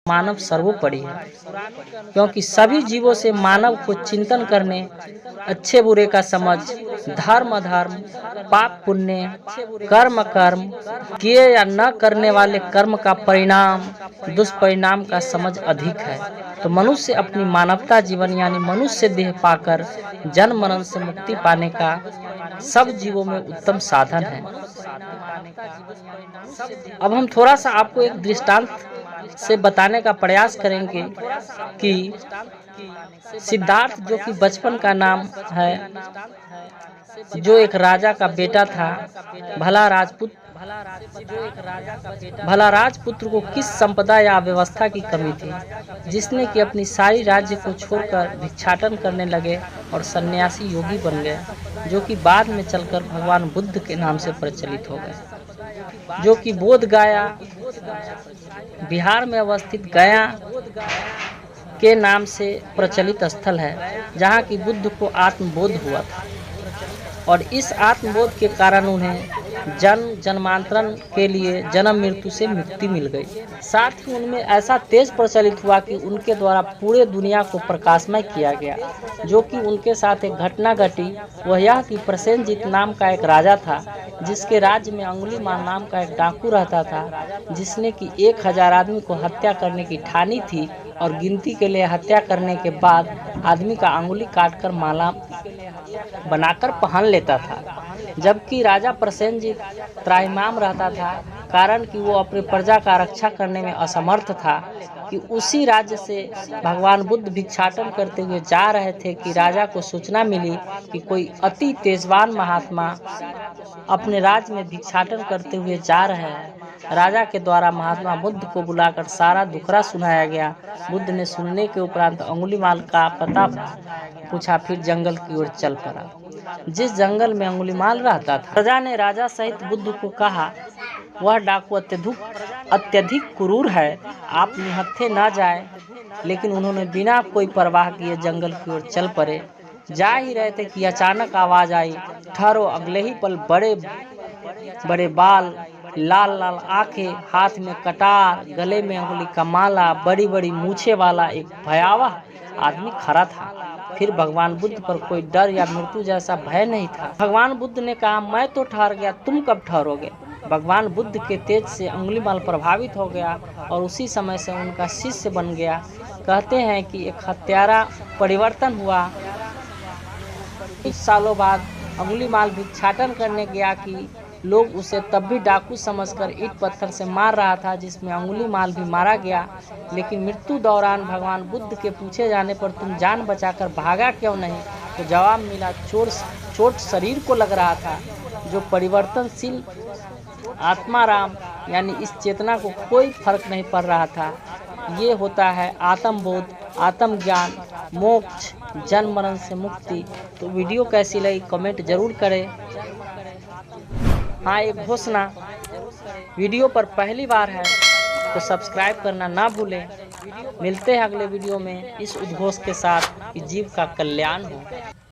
मानव सर्वोपरि है, क्योंकि सभी जीवों से मानव को चिंतन करने, अच्छे बुरे का समझ, धर्म अधर्म, पाप पुण्य, कर्म कर्म, किए या न करने वाले कर्म का परिणाम, दुष्परिणाम का समझ अधिक है। तो मनुष्य अपनी मानवता जीवन यानी मनुष्य देह पाकर जन्म मरण से मुक्ति पाने का सब जीवों में उत्तम साधन है। अब हम थोड़ा सा आपको एक दृष्टांत से बताने का प्रयास करेंगे कि सिद्धार्थ, जो कि बचपन का नाम है, जो एक राजा का बेटा था, भला राजपुत्र को किस संपदा या व्यवस्था की कमी थी, जिसने कि अपनी सारी राज्य को छोड़कर भिक्षाटन करने लगे और सन्यासी योगी बन गए, जो कि बाद में चलकर भगवान बुद्ध के नाम से प्रचलित हो गए, जो कि बोध गया बिहार में अवस्थित गया के नाम से प्रचलित स्थल है, जहाँ की बुद्ध को आत्मबोध हुआ था और इस आत्मबोध के कारण उन्हें जन्मांतरण के लिए जन्म मृत्यु से मुक्ति मिल गई। साथ ही उनमें ऐसा तेज प्रचलित हुआ कि उनके द्वारा पूरे दुनिया को प्रकाशमय किया गया। जो कि उनके साथ एक घटना घटी, वह यह कि प्रसेनजीत नाम का एक राजा था, जिसके राज्य में अंगुलीमाल नाम का एक डाकू रहता था, जिसने कि 1000 आदमी को हत्या करने की ठानी थी और गिनती के लिए हत्या करने के बाद आदमी का अंगुली काटकर माला बनाकर पहन लेता था। जबकि राजा प्रसेनजीत त्राहिमाम रहता था, कारण कि वो अपने प्रजा का रक्षा करने में असमर्थ था, कि उसी राज्य से भगवान बुद्ध भिक्षाटन करते हुए जा रहे थे कि राजा को सूचना मिली कि कोई अति तेजवान महात्मा अपने राज्य में भिक्षाटन करते हुए जा रहे हैं। राजा के द्वारा महात्मा बुद्ध को बुलाकर सारा दुखड़ा सुनाया गया। बुद्ध ने सुनने के उपरांत अंगुलीमाल का पता पूछा, फिर जंगल की ओर चल पड़ा, जिस जंगल में अंगुलीमाल रहता था। प्रजा ने राजा सहित बुद्ध को कहा, वह डाकू अत्यधिक क्रूर है, आप निहत्थे न जाए। लेकिन उन्होंने बिना कोई परवाह किए जंगल की ओर चल पड़े। जा ही रहे थे कि अचानक आवाज आई, ठहरो। अगले ही पल बड़े बड़े बाल, लाल लाल आंखें, हाथ में कटार, गले में अंगुली का माला, बड़ी बड़ी मूछे वाला एक भयावह आदमी खड़ा था। फिर भगवान बुद्ध पर कोई डर या मृत्यु जैसा भय नहीं था। भगवान बुद्ध ने कहा, मैं तो ठहर गया, तुम कब ठहरोगे? भगवान बुद्ध के तेज से अंगुलीमाल प्रभावित हो गया और उसी समय से उनका शिष्य बन गया। कहते हैं कि एक हत्यारा परिवर्तन हुआ। कुछ सालों बाद अंगुलीमाल भिक्षाटन करने गया कि लोग उसे तब भी डाकू समझकर ईंट पत्थर से मार रहा था, जिसमें अंगुलीमाल भी मारा गया। लेकिन मृत्यु दौरान भगवान बुद्ध के पूछे जाने पर तुम जान बचाकर भागा क्यों नहीं, तो जवाब मिला, चोट शरीर को लग रहा था। जो परिवर्तनशील आत्माराम यानी इस चेतना को कोई फर्क नहीं पड़ रहा था। ये होता है आत्मबोध, आत्मज्ञान, मोक्ष, जन्म मरण से मुक्ति। तो वीडियो कैसी लगी कमेंट जरूर करें। हाँ, एक घोषणा, वीडियो पर पहली बार है तो सब्सक्राइब करना ना भूलें। मिलते हैं अगले वीडियो में इस उद्घोष के साथ कि जीव का कल्याण हो।